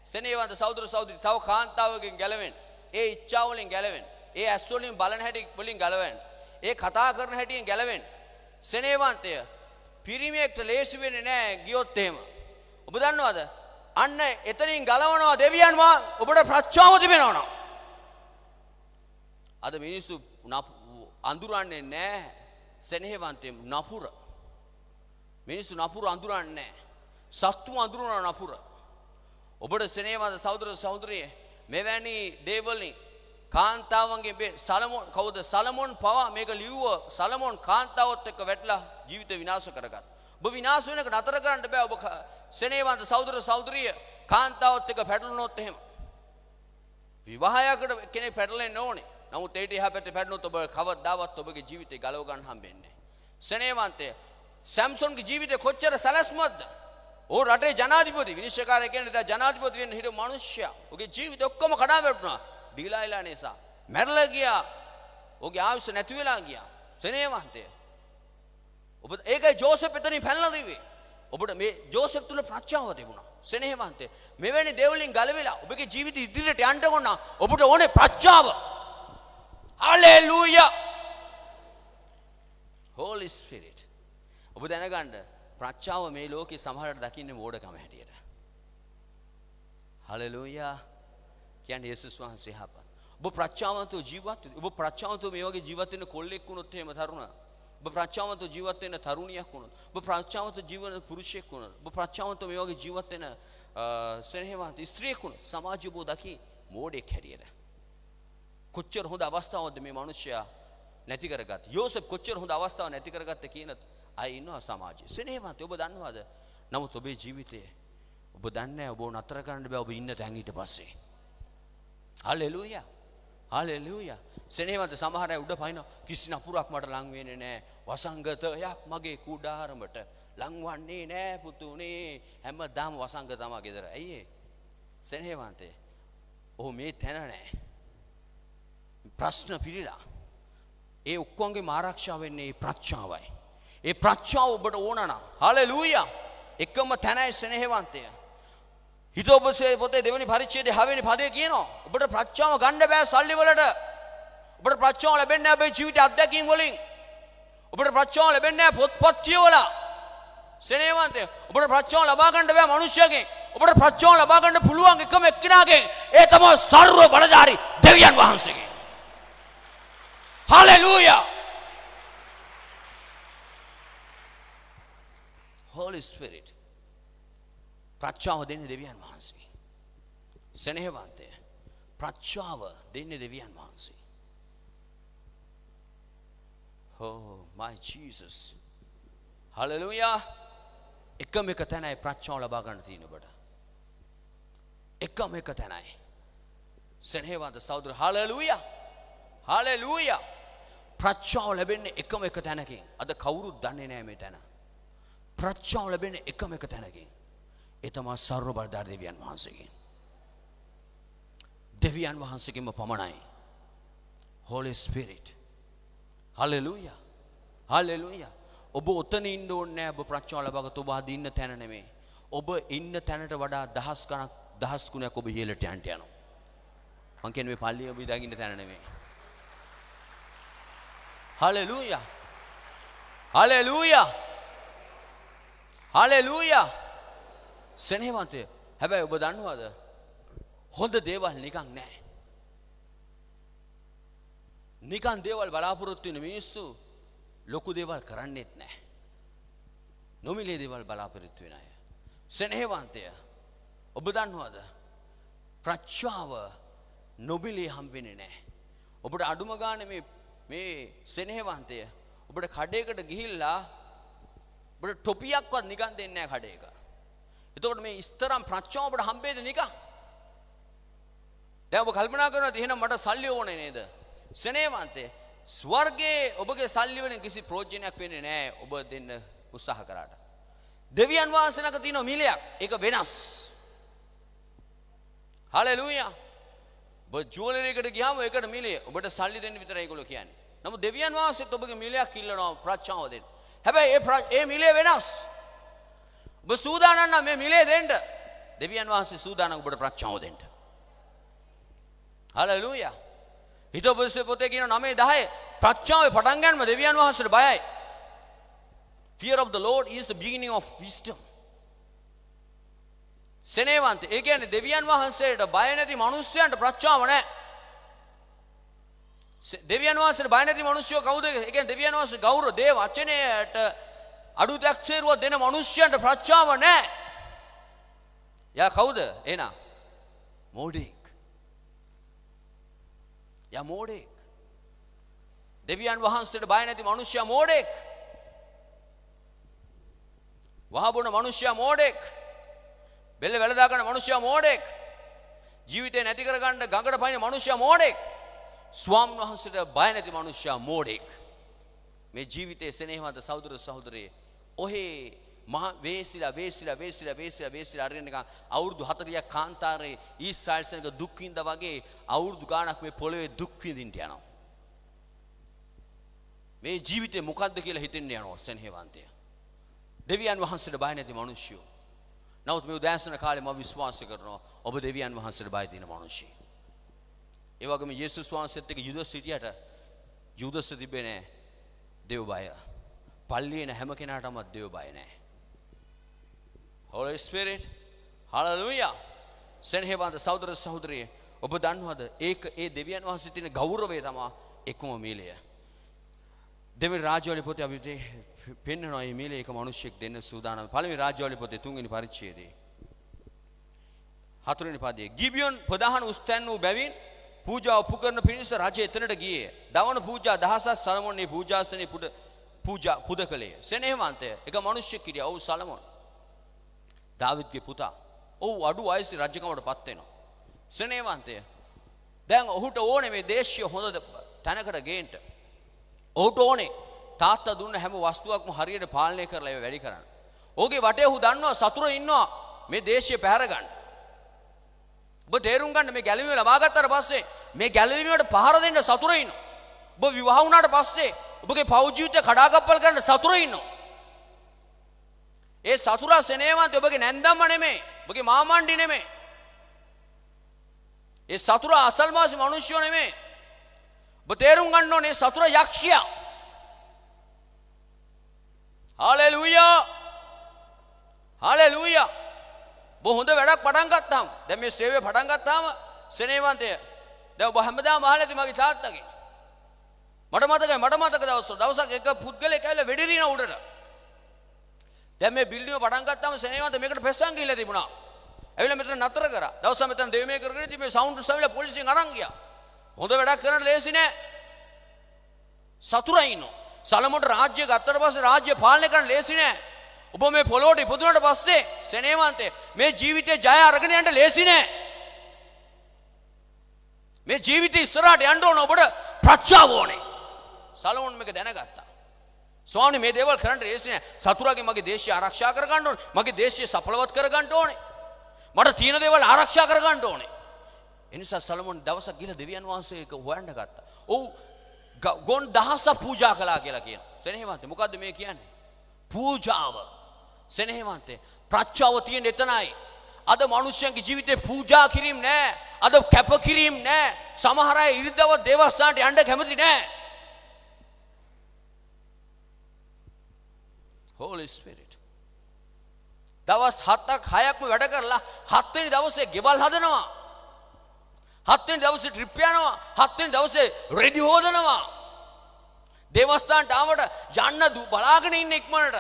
සෙනෙහවන්ත සහෝදර සහෝදරි තව කාන්තාවකින් ගැලවෙන්න. ඒ ඉච්ඡා වලින් ගැලවෙන්න. ඒ ඇස් වලින් බලන හැටි වලින් ගැලවෙන්න. ඒ කතා කරන හැටියෙන් ගැලවෙන්න. සෙනෙහවන්තය පිරිමියෙක්ට ලේසි වෙන්නේ නැහැ ගියොත් එහෙම. ඔබ දන්නවද? අන්න එතනින් ගලවනවා දෙවියන් ඔබට ප්‍රඥාව තිබෙනවා නම්. අද මිනිස්සු අඳුරන්නේ නැහැ සෙනෙහවන්තේ නපුර. මිනිස්සු නපුර අඳුරන්නේ නැහැ. සත්තු අඳුරන නපුර. ඔබට සෙනෙහවන්ත සහෝදර සහෝදරිය මෙවැනි දේවල්නි කාන්තාවන්ගේ සලමොන් පවා මේක ලිව්ව සලමොන් කාන්තාවත් එක්ක වැටලා ජීවිත විනාශ කරගන්න. ඔබ විනාශ වෙනක නතර කරන්න බෑ. ඔබ සෙනෙහවන්ත සහෝදර සහෝදරිය කාන්තාවත් එක්ක පැටලුනොත් එහෙම විවාහයකට කෙනෙක් පැටලෙන්න ඕනේ. නමුත් ඒට එහා පැත්තේ පැටලුනොත් ඔබ කවදාවත් ඔබගේ ජීවිතේ ගලව ගන්න හම්බෙන්නේ නැහැ. සෙනෙහවන්තය සැම්සොන්ගේ ජීවිතේ කොච්චර සැලැස්මක්ද? ඕ රටේ ජනාධිපති විනිශ්චයකාරයෙක් කියන්නේ දැන් ජනාධිපති වෙන්න හිටපු මිනිස්සයා. ඔහුගේ ජීවිතේ ඔක්කොම කඩා වැටුණා. බිහිලායිලා නිසා. මැරලා ගියා. ඔහුගේ ආයුෂ නැති වෙලා ගියා. සෙනෙහවන්තය. ඔබ ඒකයි ජෝසප් එතනින් පැනලා දිවේ. ඔබට මේ ජෝසප් තුල ප්‍රඥාව තිබුණා. සෙනෙහවන්තය. මෙවැනි දේවලින් ගලවිලා ඔබගේ ජීවිතය ඉදිරියට යන්න ඕන ඔබට ඕනේ ප්‍රඥාව. හලෙලූයා. Holy Spirit. ඔබ දැනගන්න ප්‍රඥාව මේ ලෝකේ සමහරට දකින්නේ මෝඩකම හැටියට. හලෙලූයා. කියන්නේ යේසුස් වහන්සේ හප. ඔබ ප්‍රඥාවන්තව ජීවත් ඔබ ප්‍රඥාවන්තව මේ වගේ ජීවත් වෙන්න කොල්ලෙක් වුණොත් එහෙම තරුණා. ඔබ ප්‍රඥාවන්තව ජීවත් වෙන්න තරුණියක් වුණොත්. ඔබ ප්‍රඥාවන්තව ජීවන පුරුෂයෙක් වුණොත්. ඔබ ප්‍රඥාවන්තව මේ වගේ ජීවත් වෙන සෙනෙහවන්ත ස්ත්‍රියක් වුණොත් සමාජය ඔබ දකි මෝඩෙක් හැටියට. කොච්චර හොඳ අවස්ථාවක්ද මේ මිනිස්සයා නැති කරගත්තේ. යෝසප් කොච්චර හොඳ අවස්ථාවක් නැති කරගත්තේ කියන අය ඉන්නවා සමාජයේ. සෙනෙහවන්ත ඔබ දන්නවද? නමුත් ඔබේ ජීවිතේ ඔබ දන්නේ නැහැ ඔබ නතර කරන්න බෑ ඔබ ඉන්න තැන් ඊට පස්සේ. හලෙලූයා. හලෙලූයා. සෙනෙහවන්ත සමහර අය උඩ පයින්න කිසි නපුරක් මට ලං වෙන්නේ නැහැ. වසංගතයක් මගේ කුඩාරමට ලං වන්නේ නැහැ පුතුනේ. හැමදාම වසංගත තමයි ගෙදර. ඇයි ඒ? සෙනෙහවන්තේ. ඔහු මේ තැන නැහැ. ප්‍රශ්න පිළිලා. ඒ ඔක්කොන්ගේ ආරක්ෂාව වෙන්නේ ප්‍රඥාවයි. ඒ ප්‍රඥාව ඔබට ඕන නම් හලෙලූයා. එකම තැනයි සෙනෙහවන්තය. හිතෝපසේ පොතේ දෙවෙනි පරිච්ඡේදයේ 6 වෙනි පදේ කියනවා ඔබට ප්‍රඥාව ගන්න බෑ සල්ලි වලට. ඔබට ප්‍රඥාව ලැබෙන්නේ නැහැ ඔබේ ජීවිතයේ අත්දැකීම් වලින්. ඔබට ප්‍රඥාව ලැබෙන්නේ නැහැ පොත්පත් කියවලා. සෙනෙහවන්තය ඔබට ප්‍රඥාව ලබා ගන්න බෑ මිනිස්සුන්ගෙන්. ඔබට ප්‍රඥාව ලබා ගන්න පුළුවන් එකම එක්කිනාගෙන්. ඒ තමයි සර්ව බලධාරී දෙවියන් වහන්සේගෙන්. හලෙලූයා. Holy Spirit. ප්‍රඥාව දෙන්නේ දෙවියන් වහන්සේ. සෙනෙහවන්තය ප්‍රඥාව දෙන්නේ දෙවියන් වහන්සේ. Oh my Jesus. Hallelujah. එකම එක තැනයි ප්‍රඥාව ලබා ගන්න තියෙන ඔබට. එකම එක තැනයි. සෙනෙහවන්ත සහෝදර hallelujah. Hallelujah. ප්‍රඥාව ලැබෙන්නේ එකම එක තැනකින්. අද කවුරුත් දන්නේ නැහැ මේ තැන. ප්‍රඥාව ලැබෙන්නේ එකම එක තැනකින්. ඒ තමයි සර්ව බලධාරී දෙවියන් වහන්සේගෙන්. දෙවියන් වහන්සේගෙන්ම පමණයි. Holy Spirit. Hallelujah. Hallelujah. ඔබ ඔතන ඉන්න ඕනේ නැහැ ඔබ ප්‍රඥාව ලබාගත්ත ඔබ අද ඉන්න තැන නෙමෙයි. ඔබ ඉන්න තැනට වඩා දහස් ගුණයක් ඔබ ඉහළට යන්න යනවා. මං කියන්නේ මේ පල්ලිය ඔබ ඉඳන් ඉන්න තැන නෙමෙයි. Hallelujah. Hallelujah. Hallelujah. සෙනෙහවන්තය හැබැයි ඔබ දන්නවද හොඳ දේවල් නිකන් නැහැ. නිකන් දේවල් බලාපොරොත්තු වෙන මිනිස්සු ලොකු දේවල් කරන්නේත් නැහැ. නොමිලේ දේවල් බලාපොරොත්තු වෙන අය. සෙනෙහවන්තය ඔබ දන්නවද ප්‍රඥාව නොමිලේ හම්බෙන්නේ නැහැ. ඔබට අඩුම ගානේ මේ සෙනෙහවන්තය ඔබට කඩේකට ගිහිල්ලා ඔබට ටොපියක්වත් නිකන් දෙන්නේ නැහැ කඩේක. එතකොට මේ ඉස්තරම් ප්‍රඥාව ඔබට හම්බෙන්නේ නිකන්. දැන් ඔබ කල්පනා කරනවා එහෙනම් මට සල්ලි ඕනේ නේද? සෙනෙහවන්තේ ස්වර්ගයේ ඔබගේ සල්ලි වලින් කිසි ප්‍රයෝජනයක් වෙන්නේ නැහැ ඔබ දෙන්න උත්සාහ කරාට. දෙවියන් වහන්සේ ළඟ තියෙන මිලයක් ඒක වෙනස්. හලෙලූයා. ඔබ ජුවලරි එකට ගියාම ඒකට මිලය ඔබට සල්ලි දෙන්න විතරයි ඒගොල්ලෝ කියන්නේ. නමුත් දෙවියන් වහන්සේත් ඔබගේ මිලයක් ඉල්ලනවා ප්‍රඥාව දෙන්න. හැබැයි ඒ මිලය වෙනස්. ඔබ සූදානම් නම් මේ මිලේ දෙන්න. දෙවියන් වහන්සේ සූදානම් ඔබට ප්‍රඥාව දෙන්න. හලෙලූයා. හිතෝපසේ පොතේ කියන 9:10 ප්‍රඥාවේ පටන් ගන්නම දෙවියන් වහන්සේට බයයි. Fear of the Lord is the beginning of wisdom. සෙනෙහවන්ත. ඒ කියන්නේ දෙවියන් වහන්සේට බය නැති මිනිස්සුන්ට ප්‍රඥාව නැහැ. දෙවියන් වහන්සේට බය නැති මිනිස්සු කවුද? ඒ කියන්නේ දෙවියන් වහන්සේ ගෞරව දේ වචනයට අඩුවක් සේරුව දෙන මිනිස්සුන්ට ප්‍රඥාව නැහැ. යා කවුද? එහෙනම් මෝඩෙක්. යා මෝඩෙක්. දෙවියන් වහන්සේට බය නැති මිනිස්සයා මෝඩෙක්. වහබොන මිනිස්සයා මෝඩෙක්. බෙල්ල වැලදා ගන්න මිනිස්සයා මෝඩෙක්. ජීවිතේ නැති කරගන්න ගඟට පයින් මිනිස්සයා මෝඩෙක්. ස්වාමීන් වහන්සේට බය නැති මිනිස්සයා මෝඩෙක්. මේ ජීවිතයේ සෙනෙහවන්ත සහෝදර සහෝදරියේ ඔහේ මහ වේසිලා අරින්න නිකන් අවුරුදු 40ක් කාන්තාරේ ඊශ්‍රායල් සෙනඟ දුක් විඳා වගේ අවුරුදු ගාණක් මේ පොළවේ දුක් විඳින්න යනවා. මේ ජීවිතේ මොකද්ද කියලා හිතෙන්න යනවා සෙනෙහවන්තය. දෙවියන් වහන්සේට බය නැති මිනිස්සු. නමුත් මේ උදෑසන කාලේ මම විශ්වාස කරනවා ඔබ දෙවියන් වහන්සේට බය තියෙන මිනිස්සු. ඒ වගේම යේසුස් වහන්සේත් එක්ක යුදස් සිටියට යුදස් තිබෙන්නේ නැහැ දේව බය. පල්ලියේ නැ හැම කෙනාටම දේව බය නැහැ. Holy Spirit, hallelujah. සෙනෙහවන්ත සහෝදර සහෝදරිය ඔබ දන්නවද ඒක ඒ දෙවියන් වහන්සේ තියෙන ගෞරවය තමයි එකම මීලය. දෙවියන් රාජ්‍යවල පොතේ අපිට පෙන්වනවා මේ මීලේ එක මිනිහෙක් දෙන්න සූදානම්. පළවෙනි රාජ්‍යවල පොතේ 3 වෙනි පරිච්ඡේදයේ 4 වෙනි පදයේ ගිබියොන් ප්‍රධාන උස්තැන් වූ බැවින් පූජා උපකරණ පිණිස රජය එතනට ගියේ. දවන පූජා දහසක් සලමෝන් මේ පූජාසනේ පුද කළේ. සෙනෙහවන්තය එක මිනිහෙක් හිටියා. ඔව් සලමෝන්. දාවිද්ගේ පුතා. ඔව් අඩු වයසේ රජකමට පත් වෙනවා. සෙනෙහවන්තය. දැන් ඔහුට ඕනේ මේ දේශය හොඳ තැනකට ගේන්න. ඔහුට ඕනේ තාත්තා දුන්න හැම වස්තුවක්ම හරියට පාලනය කරලා ඒක වැඩි කරන්න. ඔහුගේ වටේ ඔහු දන්නවා සතුරු ඉන්නවා මේ දේශය පැහැර ගන්න. ඔබ තේරුම් ගන්න මේ ගැලවීම ලබා ගත්තාට පස්සේ මේ ගැලවීමට පහර දෙන්න සතුරු ඉන්නවා. ඔබ විවාහ වුණාට පස්සේ ඔබගේ පෞ ජීවිතය කඩාකප්පල් කරන්න සතුරු ඉන්නවා. ඒ සතුරා සෙනෙහවන්ත ඔබගේ නැන්දම්ම නෙමෙයි. ඔබගේ මාමණ්ඩි නෙමෙයි. ඒ සතුරා අසල්මාසි මිනිස්සු නෙමෙයි. ඔබ තේරුම් ගන්න ඕනේ සතුරා යක්ෂයා. හalleluya. හalleluya. බොහොම හොඳ වැඩක් පටන් ගත්තාම දැන් මේ සේවය පටන් ගත්තාම සෙනෙහවන්තය දැන් ඔබ හැමදාම අහලා ඇති මගේ තාත්තගේ. මට මතක දවසක් එක පුද්ගලයෙක් ඇවිල්ලා වෙඩි දින උඩට. දැන් මේ බිල්ඩින්ග පටන් ගත්තාම සෙනෙහවන්ත මේකට පෙස්සන් ගිහිල්ලා තිබුණා. ඇවිල්ලා මෙතන නතර කරා. දවසක් මෙතන දෙවිමේ කරගෙන ඉතින් මේ සවුන්ඩ් සවිලා පොලිසියෙන් අරන් ගියා. හොඳ වැඩක් කරන්න ලේසි නෑ. සතුරා ඉන්නවා. සලමොන්ට රාජ්‍ය ගත්තට පස්සේ රාජ්‍ය පාලනය කරන්න ලේසි නෑ. ඔබ මේ පොළොවට ඉපදුනට පස්සේ සෙනෙහවන්තේ මේ ජීවිතේ ජය අරගෙන යන්න ලේසි නෑ. මේ ජීවිතේ ඉස්සරහට යන්න ඕන ඔබට ප්‍රඥාව ඕනේ. සලමොන් මේක දැනගත්තා. ස්වාමීනි මේ දේවල් කරන්න ලේසි නෑ. සතුරාගෙන් මගේ දේශය ආරක්ෂා කර ගන්න ඕනේ. මගේ දේශය සඵලවත් කර ගන්න ඕනේ. මට තියෙන දේවල් ආරක්ෂා කර ගන්න ඕනේ. එනිසා සලමොන් දවසක් ගිහලා දෙවියන් වහන්සේ එක හොයන්න ගත්තා. ඔව් ගොන් දහසක් පූජා කළා කියලා කියන. සෙනෙහවන්තේ මොකද්ද මේ කියන්නේ? පූජාව. සෙනෙහවන්තේ ප්‍රඥාව තියෙන එතනයි. අද මිනිස්යන්ගේ ජීවිතේ පූජා කිරීම නෑ. අද කැප කිරීම නෑ. සමහර අය ඉරිදව දේවස්ථානට යන්න කැමති නෑ. Holy Spirit. දවස් 7ක් 6ක්ම වැඩ කරලා 7 වෙනි දවසේ ගෙවල් හදනවා. 7 වෙනි දවසේ ට්‍රිප් යනවා. 7 වෙනි දවසේ රෙඩි හොදනවා. දේවස්ථානට ආවට යන්න බලාගෙන ඉන්න ඉක්මනට.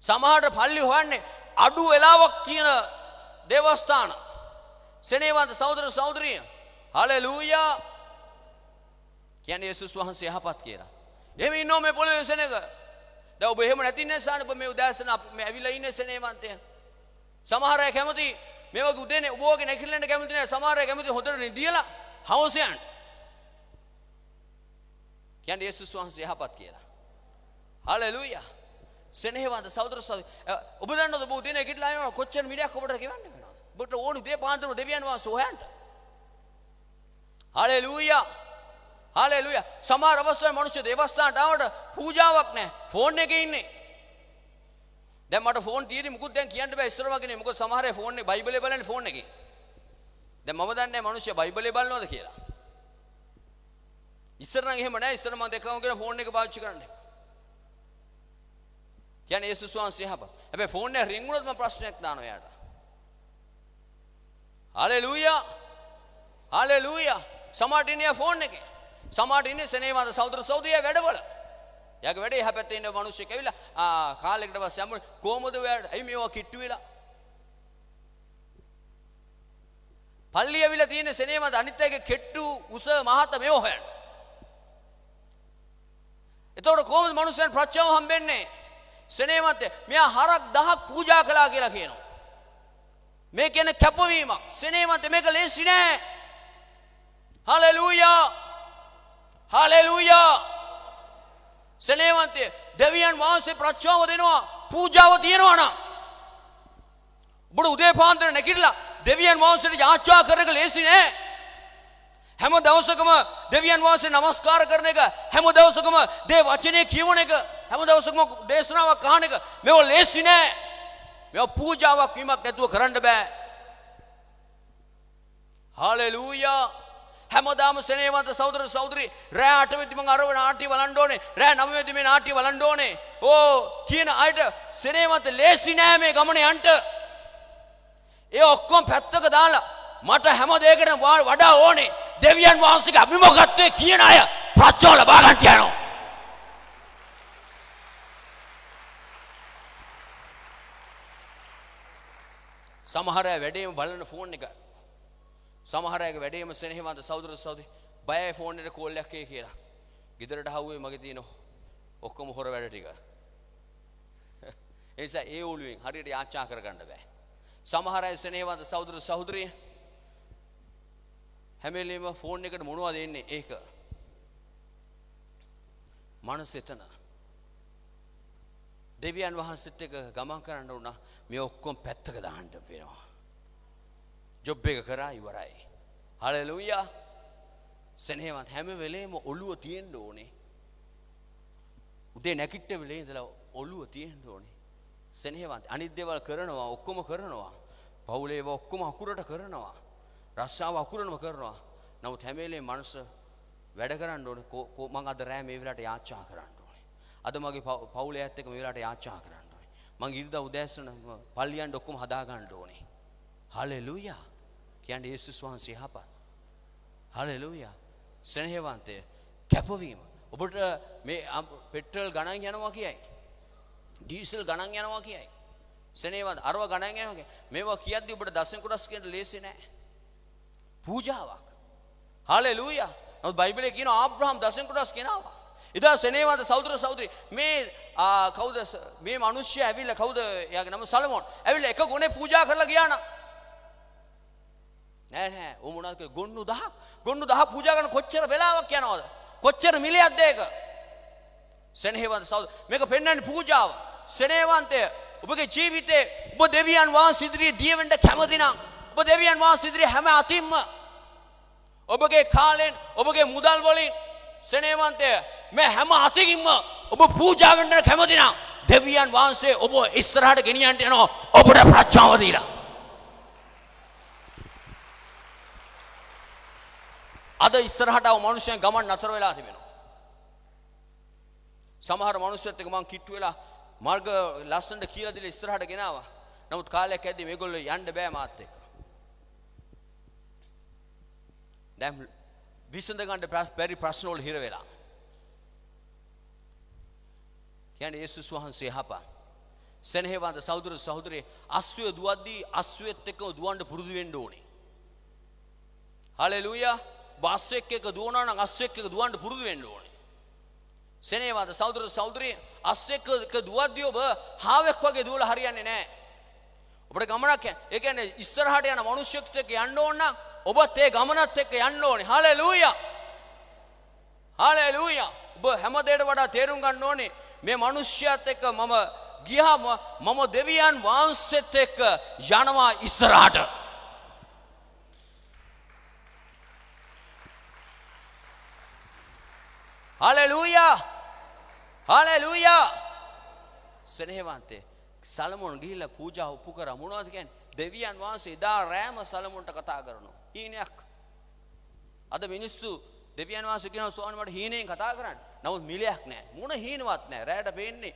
සමහරට පල්ලි හොයන්නේ අඩු වෙලාවක් තියෙන දේවස්ථාන. සෙනෙහවන්ත සහෝදර සහෝදරිය. හලෙලූයා. කියන්නේ යේසුස් වහන්සේ යහපත් කියලා. එහෙම ඉන්නෝ මේ පොළවේ සෙනඟ. දැන් ඔබ එහෙම නැති නිසා ඔබ මේ උදෑසන මේ ඇවිල්ලා ඉන්නේ සෙනෙහවන්තය. සමහර අය කැමති මේ වගේ උදේනේ ඔබ වගේ නැගිටලන්න කැමති නැහැ. සමහර අය කැමති හොඳට නිදිලා හවස යන්න. කියන්නේ යේසුස් වහන්සේ යහපත් කියලා. හalleluya. සෙනෙහවන්ත සහෝදර සහෝදරි ඔබ දන්නවද ඔබ උදේ නැගිටලා යනවා කොච්චර මිඩයක් ඔබට ගෙවන්න වෙනවද? ඔබට ඕන උදේ පාන්දර දෙවියන් වහන්සේ හොයන්න. හalleluya. හalleluya. සමහර අවස්ථාවල මිනිස්සු දේවස්ථානට ආවට පූජාවක් නැහැ. ෆෝන් එකේ ඉන්නේ. දැන් මට ෆෝන් තියෙදි මුකුත් දැන් කියන්න බෑ ඉස්සර වගේ නේ. මොකද සමහර අය ෆෝන් එකේ බයිබලේ බලන්නේ ෆෝන් එකේ. දැන් මම දන්නේ නැහැ මිනිස්සු බයිබලේ බලනවද කියලා. ඉස්සර නම් එහෙම නැහැ. ඉස්සර මම දෙකම කියලා ෆෝන් එක පාවිච්චි කරන්නේ. කියන්නේ යේසුස් වහන්සේ යහපත්. හැබැයි ෆෝන් එක රින් වුණොත් මම ප්‍රශ්නයක් දානවා එයාට. හලෙලූයා. හලෙලූයා. සමහරට ඉන්නේ ෆෝන් එකේ. සමහරට ඉන්නේ සෙනෙහවන්ත සහෝදර සහෝදරිය වැඩවල. යාගේ වැඩේ එහා පැත්තේ ඉන්න මිනිස්සෙක් ඇවිල්ලා කාලයකට පස්සේ යමු කොහමද ඔයාට ඇයි මේවා කිට්ටු වෙලා? පල්ලිය ඇවිල්ලා තියෙන සෙනෙහවන්ත අනිත් අයගේ කෙට්ටු උස මහත මේව හොයන්න. එතකොට කොහොමද මිනිස්සුන් ප්‍රත්‍යාව හම්බෙන්නේ? සෙනෙහවන්ත මෙයා හරක් 1000ක් පූජා කළා කියලා කියනවා. මේ කියන්නේ කැපවීමක්. සෙනෙහවන්ත මේක ලේසි නෑ. හලෙලූයා. හලෙලූයා. සෙනෙහවන්ත දෙවියන් වහන්සේ ප්‍රත්‍යාව දෙනවා පූජාව තියෙනවා නම්. ඔබට උදේ පාන්දර නැගිටලා දෙවියන් වහන්සේට යාචනා කරන එක ලේසි නෑ. හැම දවසකම දෙවියන් වහන්සේ නමස්කාර කරන එක, හැම දවසකම දේ වචනේ කියවන එක, හැම දවසකම දේශනාවක් අහන එක මේව ලේසි නෑ. මේව පූජාවක් වීමක් නැතුව කරන්න බෑ. හලෙලූයා. හැමදාම සෙනෙහවන්ත සහෝදර සහෝදරි රෑ 8 වෙදි මම අරව නාට්‍ය බලන්න ඕනේ. රෑ 9 වෙදි මේ නාට්‍ය බලන්න ඕනේ. කියන අයට සෙනෙහවන්ත ලේසි නෑ මේ ගමනේ යන්න. ඒ ඔක්කොම පැත්තක දාලා මට හැම දෙයකටම වඩා ඕනේ දෙවියන් වහන්සේගේ අභිමුඛත්වයේ කියන අය ප්‍රත්‍යාව ලබා ගන්න යනවා. සමහර අය වැඩේම බලන ෆෝන් එක. සමහර අයගේ වැඩේම සෙනෙහවන්ත සහෝදර සහෝදරි බයයි ෆෝන් එකට කෝල් එකක් කියලා. ගෙදරට හවුවේ මගේ තියෙන ඔක්කොම හොර වැඩ ටික. ඒ නිසා ඒ ඔළුවෙන් හරියට යාචනා කරගන්න බෑ. සමහර අය සෙනෙහවන්ත සහෝදර සහෝදරිය හැම වෙලේම ෆෝන් එකට මොනවද එන්නේ ඒක. මනස එතන. දෙවියන් වහන්සේත් එක්ක ගමන් කරන්න උනා මේ ඔක්කොම පැත්තක දාන්න වෙනවා. ජොබ් එක කරා ඉවරයි. හලෙලූයා. සෙනෙහවන්ත හැම වෙලේම ඔළුව තියෙන්න ඕනේ. උදේ නැගිට වෙලේ ඉඳලා ඔළුව තියෙන්න ඕනේ. සෙනෙහවන්ත අනිත් දේවල් කරනවා ඔක්කොම කරනවා. පවුලේ ඒවා ඔක්කොම අකුරට කරනවා. රස්සාව අකුරනම කරනවා. නමුත් හැම වෙලේම මනස වැඩ කරන්න ඕනේ. මං අද රෑ මේ වෙලාවට යාචනා කරන්න ඕනේ. අද මගේ පවුලේ ඇත්ත එක්ක මේ වෙලාවට යාචනා කරන්න ඕනේ. මං ඉරිදා උදෑසන පල්ලියන්ට ඔක්කොම හදා ගන්න ඕනේ. හලෙලූයා. කියන්නේ යේසුස් වහන්සේ යහපත්. හලෙලූයා. සෙනෙහවන්තය කැපවීම. ඔබට මේ පෙට්‍රල් ගණන් යනවා කියයි. ඩීසල් ගණන් යනවා කියයි. සෙනෙහවන්ත අරව ගණන් යනවා කියයි. මේවා කියද්දි ඔබට දසෙන් කොටස් කියන්න ලේසි නෑ. පූජාවක්. හලෙලූයා. නමුත් බයිබලයේ කියනවා ආබ්‍රහම් දසෙන් කොටස් කියනවා. ඉතින් සෙනෙහවන්ත සහෝදර සහෝදරි මේ කවුද මේ මිනිස්සයා ඇවිල්ලා කවුද එයාගේ නම සලමෝන් ඇවිල්ලා එක ගුණේ පූජා කරලා ගියා නම් නෑ ඕ මොනවද ගොන්නු 1000 පූජා කරන කොච්චර වෙලාවක් යනවද කොච්චර මිලියක්ද ඒක සෙනෙහවන්ත සහෝදර මේක පෙන්වන්නේ පූජාව සෙනෙහවන්තය ඔබගේ ජීවිතේ ඔබ දෙවියන් වහන්සේ ඉදිරියේ දිය වෙන්න කැමති නම් ඔබ දෙවියන් වහන්සේ ඉදිරියේ හැම අතින්ම ඔබගේ කාලෙන් ඔබගේ මුදල් වලින් සෙනෙහවන්තය මේ හැම අතකින්ම ඔබ පූජා වෙන්න කැමති නම් දෙවියන් වහන්සේ ඔබ ඉස්සරහට ගෙනියන්න යනවා ඔබට ප්‍රත්‍යාව දීලා අද ඉස්සරහට ආව මිනිස්සුන් ගමන් නතර වෙලා තිබෙනවා. සමහර මිනිස්සුත් එක්ක මං කිට්ටු වෙලා මාර්ග ලස්සනට කියලා දීලා ඉස්සරහට ගෙනාවා. නමුත් කාලයක් ඇද්දි මේගොල්ලෝ යන්න බෑ මාත් එක්ක. දැන් විසඳ ගන්න බැරි ප්‍රශ්න වල හිර වෙලා. කියන්නේ යේසුස් වහන්සේ යහපත්. සෙනෙහවන්ත සහෝදර සහෝදරිය අස්වැය දුවද්දී අස්වැයත් එක්ක දුවන්න පුරුදු වෙන්න ඕනේ. හලෙලූයා. බස් එක්ක දුවනවා නම් අස් එක්ක දුවන්න පුරුදු වෙන්න ඕනේ. සෙනෙහවන්ත සහෝදර සහෝදරිය අස් එක්ක දුවද්දී ඔබ හාවෙක් වගේ දුවලා හරියන්නේ නැහැ. ඔබට ගමනක් ඒ කියන්නේ ඉස්සරහට යන මිනිස්සුත් එක්ක යන්න ඕන නම් ඔබත් ඒ ගමනත් එක්ක යන්න ඕනේ. හලෙලූයා. හලෙලූයා. ඔබ හැම දෙයකට වඩා තේරුම් ගන්න ඕනේ මේ මිනිස්සයාත් එක්ක මම ගියාම මම දෙවියන් වහන්සේත් එක්ක යනවා ඉස්සරහට. හලෙලූයා. හලෙලූයා. සෙනෙහවන්තේ සලමෝන් ගිහිල්ලා පූජා උපු කරා මොනවද කියන්නේ? දෙවියන් වහන්සේ එදා රෑම සලමෝන්ට කතා කරනවා. හීනයක්. අද මිනිස්සු දෙවියන් වහන්සේ කියනවා ස්වාමීන් මට හීනෙන් කතා කරන්න. නමුත් මිලයක් නැහැ. මොන හීනවත් නැහැ. රෑට පේන්නේ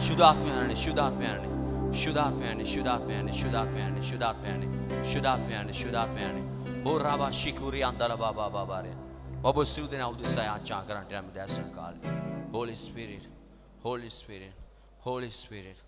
शुद्धात्म्याने शुद्धात्म्याने शुद्धात्म्याने शुद्धात्म्याने शुद्धात्म्याने शुद्धात्म्याने शुद्धात्म्याने शुद्धात्म्याने ओ राबा शिकुरी अंदला बाबा बाबा रे बाबू सुदे ना उदिसा आचा करंट हम दर्शन काल Holi spirit Holi spirit Holi spirit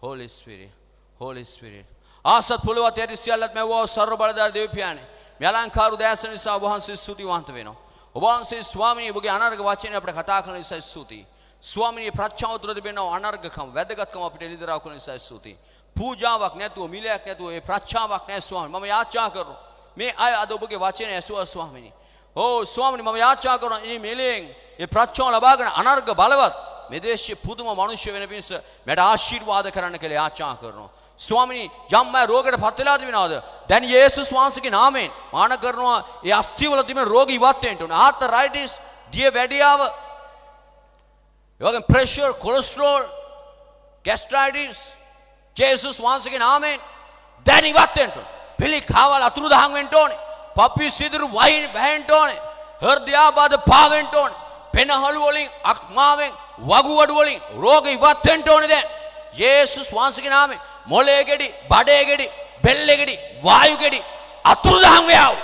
Holi spirit Holi spirit आसत पुलवा तेरी सियालत में वो सर्व बलदार देव प्याने मेलांकार दर्शन निसा वहां से स्तुतिवंत वेनो वहां से स्वामी बुगे अनर्ग वाचने अपने कथा करने से स्तुति स्वामी प्रचार तुरंत बेनो अनर्ग कम वैदगत कम अपने लीडर को निसा स्तुति पूजा वक्त ने तू मिले ने तू ये प्रचार वक्त ने स्वामी मम याद चा करो मैं आया आदो बुगे वाचने ऐसो स्वामी ओ स्वामी मम याद चा करो ये मिलेंग ये प्रचार लबागन अनर्ग बालवत मेदेश पुदुम मनुष्य वेने पिंस मेरा आशीर्वाद करने के लिए याद चा करो स्वामी जब मैं रोग फतेला विनाद then येसुस वांस के नाम में मान करना ये अस्थि वाला तुम्हें रोग इवाते हैं तो arthritis diabetes योगन pressure cholesterol gastritis येसुस वांस के नाम में then इवाते हैं तो पिली खावाल अतुरु दांग में तो पपी सिद्धरू वाइन बहन तो हृदयाबाद पावन तो पेनहलु वाली अक्मावें वगुवड वाली रोग इवाते हैं तो ने येसुस वांस के नाम में मोलेगेडी बड़ेगेडी बेल्लेगेडी वायुगेडी अतुरदांगयाव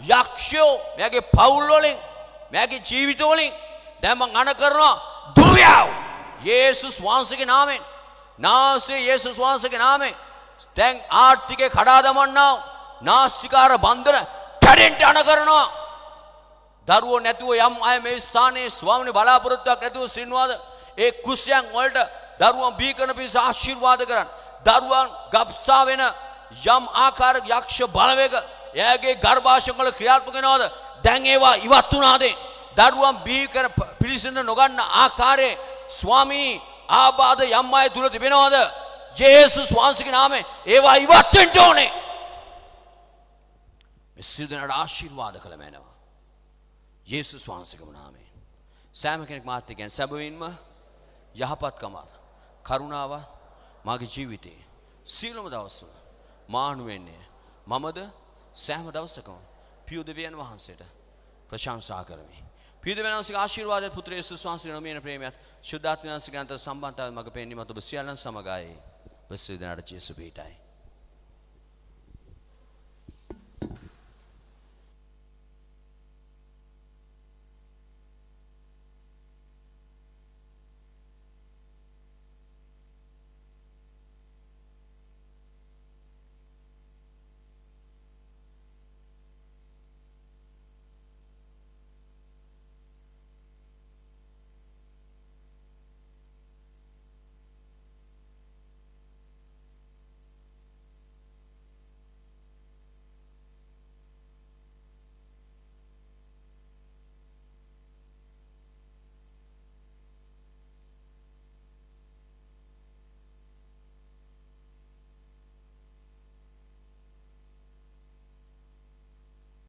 यक्षो मैगे पाउलोलिंग मैगे जीवितोलिंग दमंग अनकरना दुर्याव येसुस वांस के नाम में नासे येसुस वांस के नाम में तेंग आर्थिक खड़ा दमन्ना नासिकार बंधन टरेंट अनकरना दरुओ नेतुओ यम आय में स्थाने स्वामी बलापुरत्तक नेतुओ सिन्वाद एक कुश्यांग वर्ल्ड दरुओ बीकन पिस आशीर्वाद करन दरुआन गप्सा वेना यम आकार यक्ष බලවේග එයාගේ ගර්භාෂයවල ක්‍රියාත්මක වෙනවද දැන් ඒවා ඉවත් වුණාද දරුවන් බිහි කර පිළිසිඳ නොගන්න ආකාරයේ ස්වාමිනී ආබාධ යම් අය තුල තිබෙනවද ජේසුස් වහන්සේගේ නාමයෙන් ඒවා ඉවත් වෙන්න ඕනේ මේ සිදුනට ආශිර්වාද කළ මැනව ජේසුස් වහන්සේගේ නාමයෙන් සෑම කෙනෙක් මාත් කියන්නේ සැබවින්ම යහපත්කම කරුණාව मागे जीविते सीलम दवसवල මානු වෙන්නේ මමද සෑම දවසකම පියු දෙවියන් වහන්සේට ප්‍රශංසා කරමි. පියු දෙවියන් වහන්සේගේ ආශිර්වාදය පුත්‍ර යේසුස් වහන්සේගේ නොමියන ප්‍රේමයත් ශුද්ධාත්ම වහන්සේගේ අතර සම්බන්ධතාවය මඟ පෙන්වීමත් ඔබ සියල්ලන් සමගයි. බෙසෙදනට ජේසු පිටයි.